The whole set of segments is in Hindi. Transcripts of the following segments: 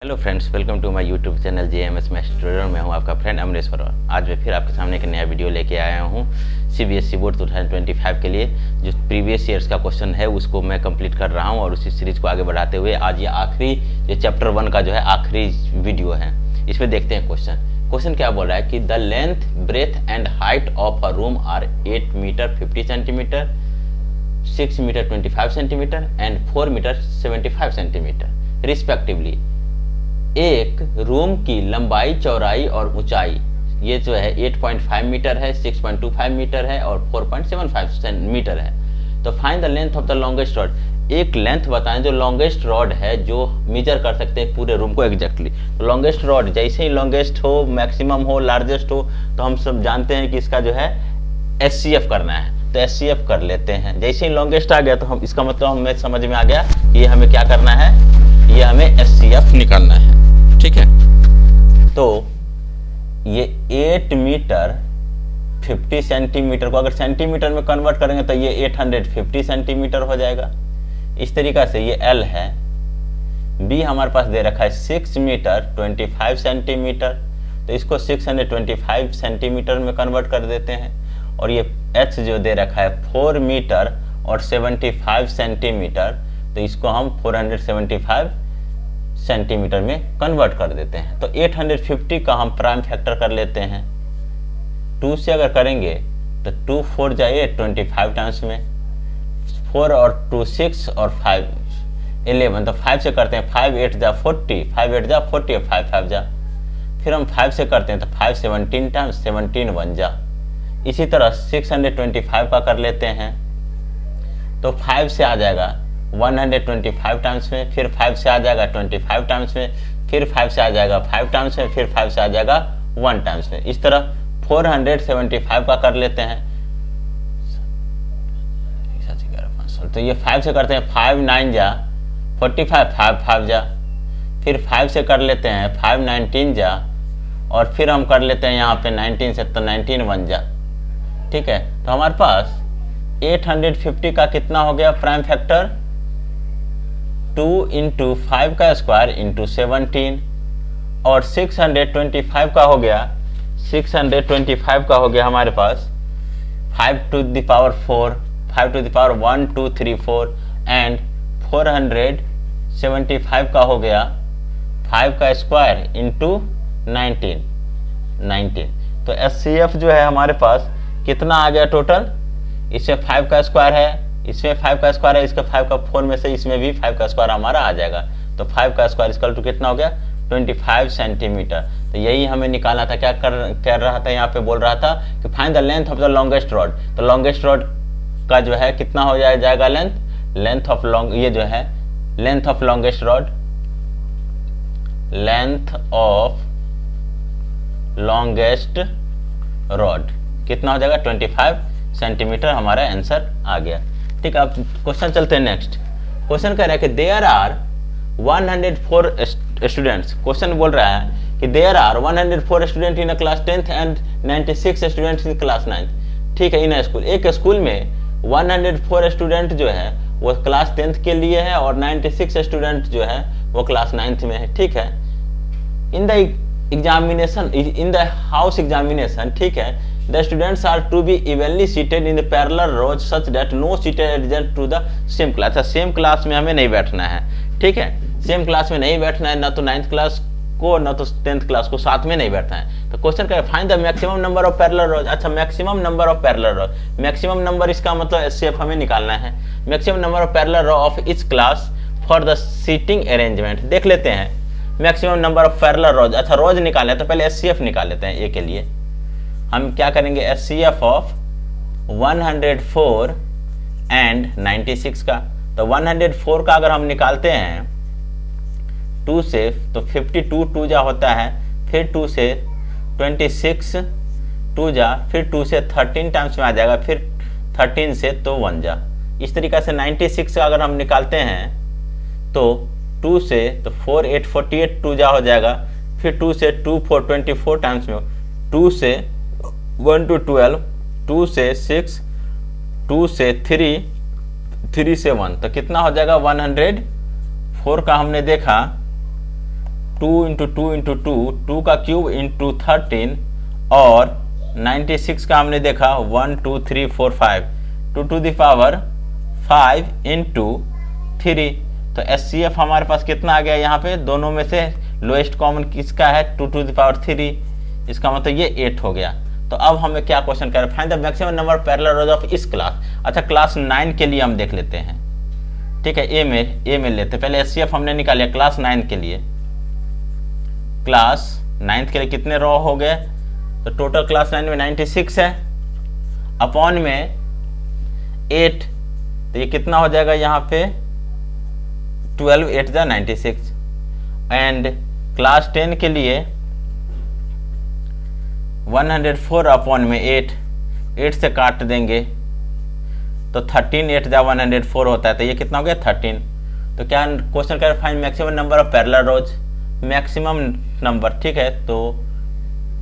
Hello friends, welcome to my YouTube channel JMS maths tutorial. मैं हूं आपका फ्रेंड अमरेश्वर। आज मैं फिर आपके सामने एक नया वीडियो लेके आया हूं CBSE बोर्ड 2025 के लिए। जो प्रीवियस ईयर्स का क्वेश्चन है उसको मैं कंप्लीट कर रहा हूं और उसी सीरीज को आगे बढ़ाते हुए आज ये आखिरी जो चैप्टर 1 का जो है आखिरी वीडियो है। इसमें देखते हैं क्वेश्चन क्या बोल रहा है कि the length, breadth and height of a room are 8 metre 50 centimetre, 6 metre 25 centimetre and 4 metre 75 centimetre respectively. एक रूम की लंबाई, चौड़ाई और ऊंचाई ये जो है 8.5 मीटर है, 6.25 मीटर है और 4.75 मीटर है। तो find the length of the longest rod. एक लेंथ बताएं जो लॉन्गेस्ट रॉड है, जो मेजर कर सकते हैं पूरे रूम को एग्जैक्टली। तो लॉन्गेस्ट रॉड जैसे ही लॉन्गेस्ट हो, मैक्सिमम हो, लार्जेस्ट हो, तो हम सब जानते हैं कि इसका जो है SCF करना है। तो SCF कर लेते हैं। जैसे ही लॉन्गेस्ट आ गया तो हम इसका मतलब हमें समझ में आ गया कि ये हमें क्या करना है, ये हमें SCF निकालना है। ठीक है, तो ये 8 मीटर 50 सेंटीमीटर को अगर सेंटीमीटर में कन्वर्ट करेंगे तो ये 850 सेंटीमीटर हो जाएगा। इस तरीका से ये L है। B हमारे पास दे रखा है 6 मीटर 25 सेंटीमीटर, तो इसको 625 सेंटीमीटर में कन्वर्ट कर देते हैं। और ये H जो दे रखा है 4 मीटर और 75 सेंटीमीटर, तो इसको हम 475 सेंटीमीटर में कन्वर्ट कर देते हैं। तो 850 का हम प्राइम फैक्टर कर लेते हैं। 2 से अगर करेंगे तो 2 4 जाइए 25 टाइम्स में, 4 और 2 6 और 5 11, तो 5 से करते हैं 5 8 जा 40, 5 8 जा 40 और 5 5 जा। फिर हम 5 से करते हैं तो 5 17 टाइम्स 17 1 जा। इसी तरह 625 का कर लेते हैं तो 5 से आ जाएगा 125 टाइम्स में, फिर 5 से आ जाएगा 25 टाइम्स में, फिर 5 से आ जाएगा 5 टाइम्स में, फिर 5 से आ जाएगा 1 टाइम्स में। इस तरह 475 का कर लेते हैं। तो ये 5 से करते हैं 5 9 जा 45, 5 5 जा। फिर 5 से कर लेते हैं 5 19 जा, और फिर हम कर लेते हैं यहाँ पे 19 से, तो 19 1 जा। ठीक है, तो हमारे पास 850 का कितना हो गया प्राइम फैक्टर, 2 इंटू 5 का स्क्वायर इंटू 17, और 625 का हो गया, 625 का हो गया हमारे पास 5 to the power 4, 5 to the power 1 2 3 4 and 475 का हो गया 5 का स्क्वायर इंटू 19। तो SCF जो है हमारे पास कितना आ गया टोटल, इसमें 5 का स्क्वायर है, इसमें 5 का स्क्वायर है, इसका 5 का 4 में से इसमें भी 5 का स्क्वायर हमारा आ जाएगा। तो 5 का स्क्वायर इक्वल टू कितना हो गया 25 सेंटीमीटर। तो यही हमें निकालना था। क्या कर रहा था, यहाँ पे बोल रहा था कि find the length of the longest rod. तो लॉन्गेस्ट रॉड का जो है कितना हो जाएगा लेंथ ऑफ लॉन्ग, ये जो है length of longest rod, length of longest rod कितना हो जाएगा 25 सेंटीमीटर। हमारा आंसर आ गया। ठीक है, अब क्वेश्चन चलते हैं नेक्स्ट। क्वेश्चन कह रहा है कि देयर आर 104 स्टूडेंट्स। क्वेश्चन बोल रहा है कि there are 104 student in class 10th and 96 students in class 9th। ठीक है, इन स्कूल, एक स्कूल में 104 स्टूडेंट जो है वो क्लास 10th के लिए है और 96 स्टूडेंट जो है वो क्लास 9th में है। ठीक है, in the examination, in the house examination, ठीक है, the students are to be evenly seated in the parallel rows such that no seated adjacent to the same class। अच्छा, सेम क्लास में हमें नहीं बैठना है। ठीक है, सेम क्लास में नहीं बैठना है, ना तो 9th क्लास को ना तो 10th क्लास को साथ में नहीं बैठना है। तो क्वेश्चन क्या है, find the maximum number of parallel rows. अच्छा, maximum number of parallel row, maximum number इसका मतलब SCF हमें निकालना है। Maximum number of parallel row of each class for the seating arrangement. देख लेते हैं maximum number of parallel rows. अच्छा, रोज निकाले तो पहले SCF निकाल लेते हैं। ए के लिए हम क्या करेंगे, SCF ऑफ 104 एंड 96 का। तो 104 का अगर हम निकालते हैं 2 से तो 52 2 जा होता है, फिर 2 से 26 2 जा, फिर 2 से 13 टाइम्स में आ जाएगा, फिर 13 से तो 1 जा। इस तरीका से 96 का अगर हम निकालते हैं तो 2 से तो 4 8 48 2 जा हो जाएगा, फिर 2 से 2 4 24 टाइम्स में, 2 से 1 to 12, 2 से 6, 2 से 3, 3 से 1, तो कितना हो जाएगा 104 का हमने देखा 2 इंटू 2 इंटू 2, 2 का क्यूब इंटू 13, और 96 का हमने देखा 1 2 3 4 5, 2 टू द पावर 5 इंटू 3। तो SCF हमारे पास कितना आ गया यहाँ पे, दोनों में से लोएस्ट कॉमन किसका है, 2 टू द पावर 3, इसका मतलब ये 8 हो गया। तो अब हमें क्या क्वेश्चन कर रहे हैं, find the maximum number of parallel rose of इस क्लास। अच्छा, क्लास 9 के लिए हम देख लेते हैं, ठीक है। ए में लेते हैं पहले। SCF हमने निकाल लिया क्लास 9 के लिए। क्लास 9 के लिए कितने रो हो गए, तो टोटल क्लास 9 में 96 है, अपॉन में 8, तो ये कितना हो जाएगा यहाँ पे 12, 8 जा 96। एंड क्लास 10 के लिए 104 अपॉन में 8 से काट देंगे तो 13, 8 जा 104 होता है, तो ये कितना हो गया 13। तो क्या क्वेश्चन कर find maximum number of parallel rose, maximum number, ठीक है। तो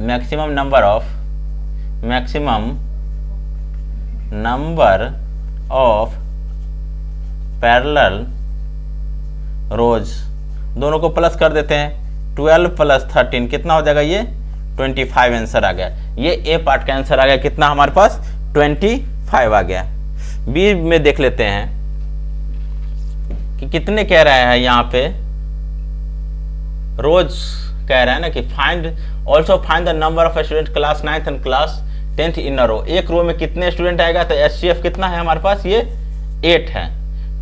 मैक्सिमम नंबर ऑफ पैरेलल रोज, दोनों को प्लस कर देते हैं, 12 प्लस 13 कितना हो जाएगा, ये 25 आंसर आ गया। ये ए पार्ट का आंसर आ गया, कितना हमारे पास 25 आ गया। बी में देख लेते हैं कि कितने कह रहा है यहाँ पे, रोज कह रहा है ना कि also find the number of student class 9th and class 10th इन अ रो। एक रो में कितने स्टूडेंट आएगा, तो SCF कितना है हमारे पास, ये 8 है।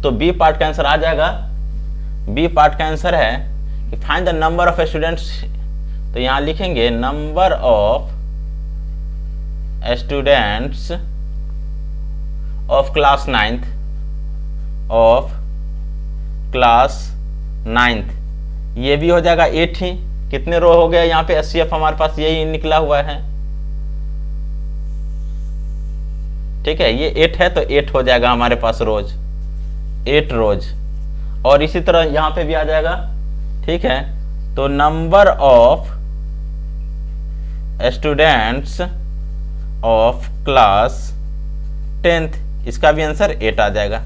तो बी पार्ट का आंसर आ जाएगा। बी पार्ट का आंसर है कि find the number of students, तो यहां लिखेंगे number of students of class 9th, ये भी हो जाएगा 8 ही। कितने रो हो गया यहाँ पे, SCF हमारे पास यही निकला हुआ है, ठीक है। ये 8 है तो 8 हो जाएगा हमारे पास रोज, 8 रोज। और इसी तरह यहाँ पे भी आ जाएगा, ठीक है। तो number of students of class 10th, इसका भी आंसर 8 आ जाएगा।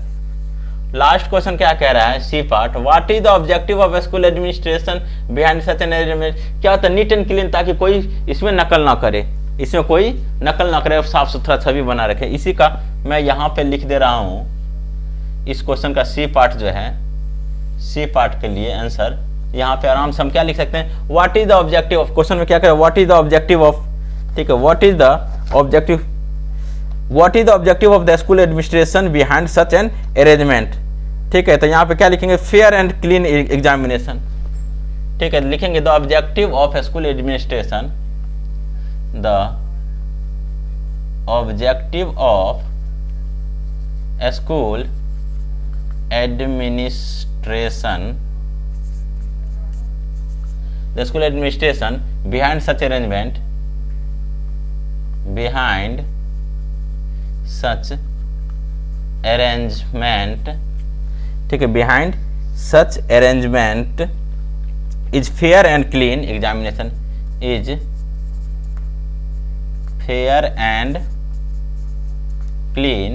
लास्ट क्वेश्चन क्या कह रहा है, C part, what is the objective of school administration behind such an arrangement. क्या होता है, नीट एंड क्लीन, ताकि कोई इसमें नकल ना करे, साफ सुथरा छवि बना रखे। इसी का मैं यहाँ पे लिख दे रहा हूँ। इस क्वेश्चन का सी पार्ट जो है, सी पार्ट के लिए आंसर यहाँ पे आराम से हम क्या लिख सकते हैं, what is the objective of, question में क्या करें, what is the objective of, ठीक है, what is the objective of the school administration behind such an arrangement, ठीक है। तो यहाँ पे क्या लिखेंगे, फेयर एंड क्लीन एग्जामिनेशन, ठीक है। लिखेंगे the objective of school administration, the objective of school administration, the school administration behind such arrangement, ठीक है, behind such arrangement is fair and clean examination, is fair and clean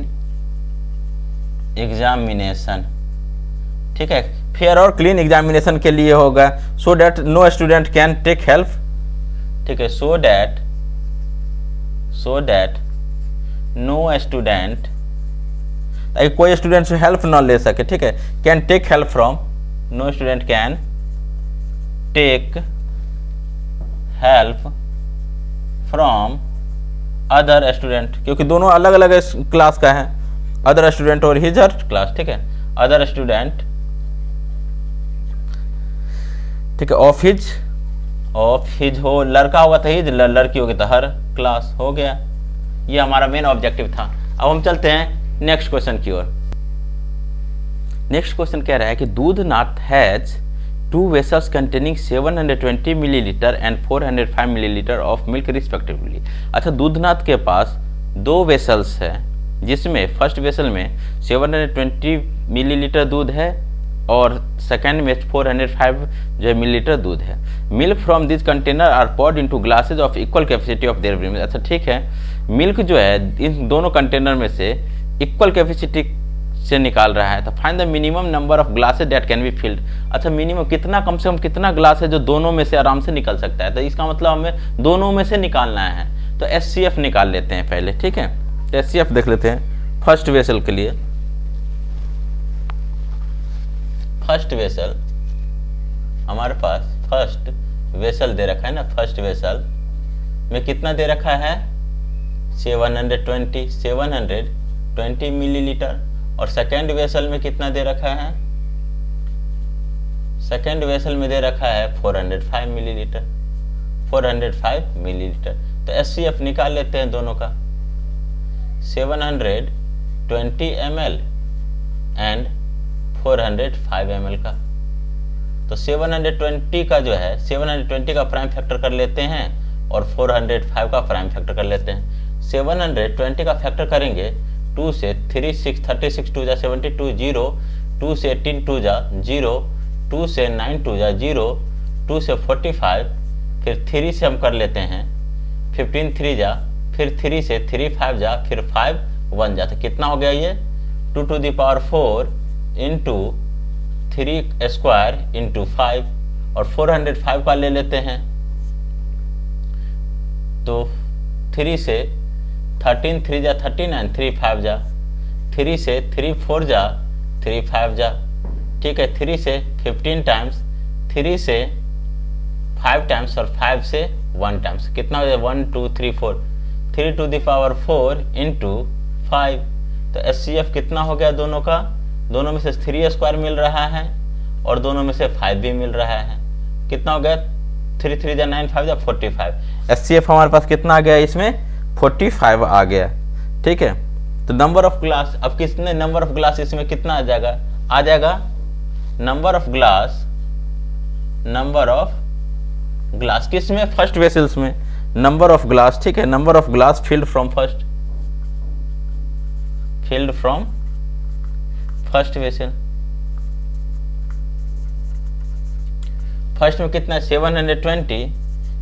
examination, ठीक है। फेयर और क्लीन एग्जामिनेशन के लिए होगा, so that no student can take help, ठीक है, सो डैट नो स्टूडेंट, कोई स्टूडेंट से हेल्प ना ले सके, ठीक है। Can take help from, no student can take help from other student, क्योंकि दोनों अलग अलग क्लास का है, अदर स्टूडेंट और हिज क्लास, ठीक है, अदर स्टूडेंट, ठीक है, ऑफ हिज हो, लड़का होगा तो हिज, लड़की होगी तो हर क्लास, हो गया। ये हमारा मेन ऑब्जेक्टिव था। अब हम चलते हैं नेक्स्ट क्वेश्चन की ओर। नेक्स्ट क्वेश्चन कह रहा है कि Dudhnath has 2 vessels containing 720 millilitre and 405 millilitre of milk respectively. अच्छा, दूधनाथ के पास 2 वेसल्स है, जिसमें फर्स्ट वेसल में 720 मिलीलीटर दूध है और सेकेंड में 405 जो है मिलीलीटर दूध है। Milk from this container are poured into glasses of equal capacity of their brim. अच्छा, ठीक है, मिल्क जो है इन दोनों कंटेनर में से इक्वल कैपेसिटी से निकाल रहा है। तो find the minimum number of glasses that can be filled. अच्छा, मिनिमम कितना, कम से कम कितना ग्लास है जो दोनों में से आराम से निकल सकता है। तो इसका मतलब हमें दोनों में से निकालना है। तो HCF निकाल लेते हैं पहले, ठीक है। तो HCF देख लेते हैं फर्स्ट वेसल के लिए। फर्स्ट वेसल हमारे पास फर्स्ट वेसल दे रखा है ना, फर्स्ट वेसल में कितना दे रखा है 720 मिलीलीटर। और सेकेंड वेसल में कितना दे रखा है, सेकेंड वेसल में दे रखा है 405 मिलीलीटर, 405 मिलीलीटर। तो HCF निकाल लेते हैं दोनों का, 720 ml एंड 405 ml का। तो 720 का जो है 720 का प्राइम फैक्टर कर लेते हैं और 405 का प्राइम फैक्टर कर लेते हैं। 720 का फैक्टर करेंगे 2 से 36, 36 2 जा 72, 0, 2 से 18 2 जा 0, 2 से 9 2 जा 0, 2 से 45, फिर 3 से हम कर लेते हैं 15 3 जा, फिर 3 से 3 5 जा, फिर 5 1 जा। तो कितना हो गया ये 2 to the power 4 into 3 square into 5, और 405 का ले लेते हैं। तो 3 से 13 3 जा 39, 3 5 जा, 3 से 3 4 जा 3 5 जा, ठीक है। 3 से 15 टाइम्स, 3 से 5 टाइम्स और 5 से 1 टाइम्स, कितना हो जाए 1 2 3 4, 3 to the power 4 इंटू 5। तो HCF कितना हो गया दोनों का, दोनों में से 3 स्क्वायर मिल रहा है और दोनों में से 5 भी मिल रहा है। कितना हो गया 3 3 जा 9 5 जा 45। HCF हमारे पास कितना आ गया, इसमें 45 आ गया, ठीक है। तो नंबर ऑफ ग्लास, अब कितने नंबर ऑफ ग्लास इसमें कितना आ जाएगा नंबर ऑफ ग्लास किस में, फर्स्ट वेसल्स में, नंबर ऑफ ग्लास, ठीक है। Number of glass field from first vessel. First में कितना 720,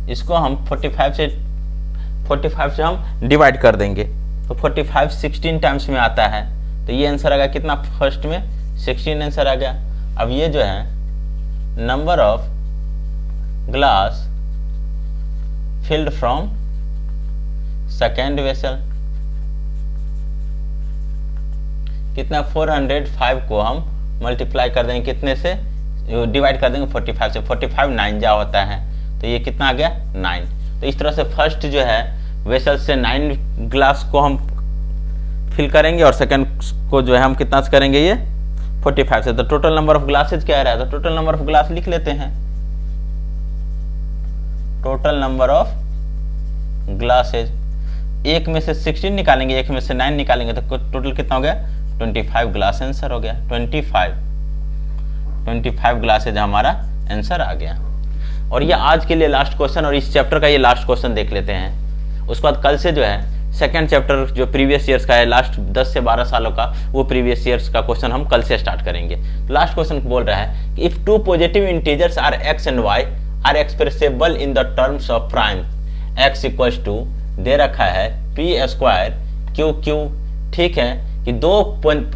इसको हम 45 से हम डिवाइड कर देंगे। तो 45 16 टाइम्स में आता है। तो ये आंसर आ गया कितना, फर्स्ट में 16 आंसर आ गया। अब ये जो है number of glass field from second vessel, कितना 405 को हम मल्टीप्लाई कर देंगे कितने से, डिवाइड कर देंगे 45 से, 45 9 जा होता है। तो ये कितना आ गया 9। तो इस तरह से फर्स्ट जो है वेसल से 9 ग्लास को हम फिल करेंगे और सेकंड को जो है हम कितना से करेंगे ये 45 से। तो टोटल नंबर ऑफ ग्लासेज क्या रहा है, तो टोटल नंबर ऑफ ग्लास लिख लेते हैं। टोटल नंबर ऑफ ग्लासेज, एक में से 16 निकालेंगे, एक में से 9 निकालेंगे, तो टोटल कितना हो गया 25 ग्लास आंसर हो गया। 25 ग्लासेज हमारा आंसर आ गया। और ये आज के लिए लास्ट क्वेश्चन, और इस चैप्टर का ये लास्ट क्वेश्चन देख लेते हैं। उसके बाद कल से जो है सेकंड चैप्टर जो प्रीवियस ईयर्स का है, लास्ट 10 से 12 सालों का, वो प्रीवियस ईयर्स का क्वेश्चन हम कल से स्टार्ट करेंगे। लास्ट क्वेश्चन बोल रहा है कि if 2 positive integers are x and y are expressible in the terms of prime x equals to, दे रखा है p स्क्वायर q q, ठीक है, कि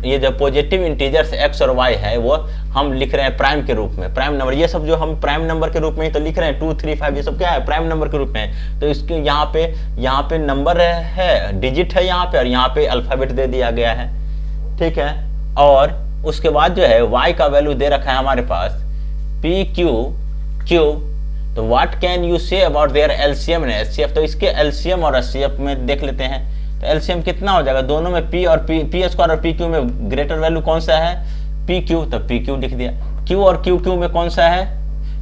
ये जो पॉजिटिव इंटीजर्स x और y है वो हम लिख रहे हैं प्राइम के रूप में, प्राइम नंबर। ये सब जो हम प्राइम नंबर के रूप में ही तो लिख रहे हैं, 2 3 5 ये सब क्या है प्राइम नंबर के रूप में। तो इसके यहाँ पे नंबर है, डिजिट है यहाँ पे, और यहाँ पे अल्फाबेट दे दिया गया है, ठीक है। और उसके बाद जो है y का वैल्यू दे रखा है हमारे पास p q q। तो what can you say about their LCM and HCF. तो इसके एलसीएम और एचसीएफ में देख लेते हैं। तो एलसीएम कितना हो जाएगा, दोनों में p और p स्क्वायर और pq में ग्रेटर वैल्यू कौन सा है pq, तो pq लिख दिया। q और qq में कौन सा है,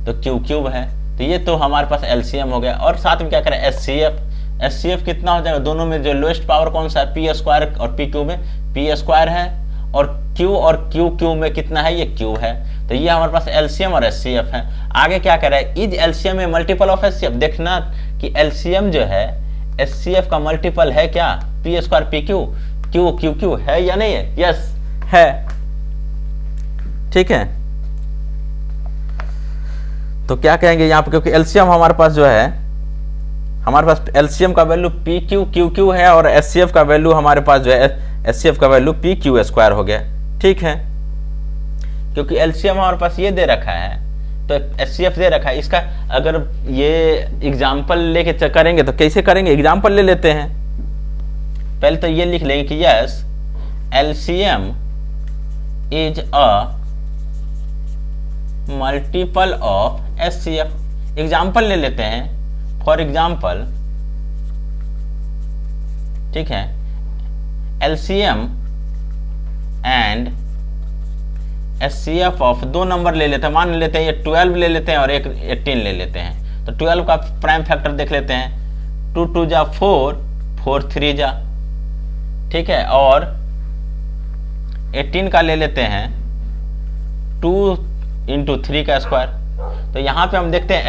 तो q है। तो ये तो हमारे पास एलसीएम हो गया। और साथ में क्या करें एचसीएफ कितना हो जाएगा, दोनों में जो लोएस्ट पावर कौन सा है p स्क्वायर और pq में p स्क्वायर है, और q और qq में कितना है, ये q है। तो ये हमारे पास एलसीएम और एचसीएफ है। आगे क्या करें, इज एलसीएम में मल्टीपल ऑफ एचसीएफ। देखना कि एलसीएम जो है एचसीएफ का मल्टीपल है क्या, p स्क्वायर pq, qq है या नहीं है, यस है, ठीक है। तो क्या कहेंगे यहाँ पे, क्योंकि एलसीएम हमारे पास जो है, हमारे पास एलसीएम का वैल्यू pq qq है और एचसीएफ का वैल्यू हमारे पास जो है एचसीएफ का वैल्यू pq स्क्वायर हो गया, ठीक है, क्योंकि एलसीएम हमारे पास ये दे रखा है तो एचसीएफ दे रखा है। इसका अगर ये एग्जाम्पल लेके करेंगे तो कैसे करेंगे, एग्जाम्पल ले लेते हैं। पहले तो ये लिख लेंगे कि yes LCM is a multiple of HCF. Example ले लेते हैं, फॉर एग्जाम्पल, ठीक है, एलसीएम एंड एचसीएफ ऑफ, दो नंबर ले लेते हैं, मान लेते हैं ये 12 ले लेते हैं और एक 18 ले लेते हैं। तो 12 का प्राइम फैक्टर देख लेते हैं, 2 2 जा 4, 4 3 जा, ठीक है, और 18 का ले लेते हैं 2 इंटू 3 का स्क्वायर। तो यहाँ पे हम देखते हैं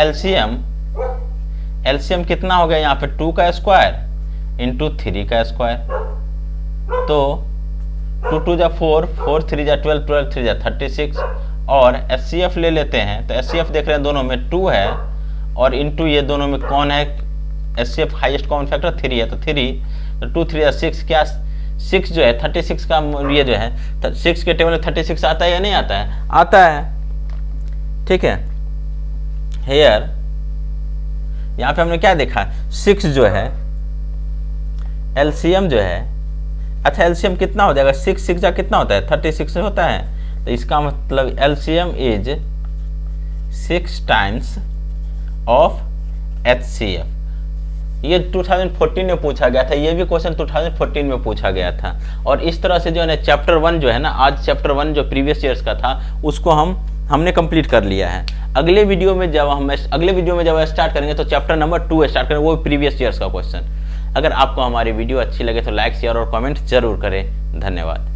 एलसीएम कितना हो गया, यहाँ पे 2 का स्क्वायर इंटू 3 का स्क्वायर। तो 2 2 जा 4, 4 3 जा 12, 12 3 जा 36। और एचसीएफ ले लेते हैं, तो एचसीएफ देख रहे हैं दोनों में 2 है और इंटू ये दोनों में कौन है, एचसीएफ हाईएस्ट कॉमन फैक्टर 3 है, तो 3, तो 2 3 जा 6, क्या 6 जो है 36 का ये जो है 6 के टेबल में 36 आता है या नहीं आता है, आता है, ठीक है। हेयर यहाँ पे हमने क्या देखा, 6 जो है एलसीएम जो है, अच्छा एलसीएम कितना हो जाएगा, 6 6 जा कितना होता है 36 होता है। तो इसका मतलब LCM is 6 times of HCF. ये 2014 में पूछा गया था, ये भी क्वेश्चन 2014 में पूछा गया था। और इस तरह से जो है ना चैप्टर 1 जो है ना, आज चैप्टर 1 जो प्रीवियस ईयर्स का था उसको हमने कंप्लीट कर लिया है। अगले वीडियो में जब स्टार्ट करेंगे तो चैप्टर नंबर 2 स्टार्ट करेंगे, वो प्रीवियस ईयर्स का क्वेश्चन। अगर आपको हमारी वीडियो अच्छी लगे तो लाइक शेयर और कमेंट जरूर करें। धन्यवाद।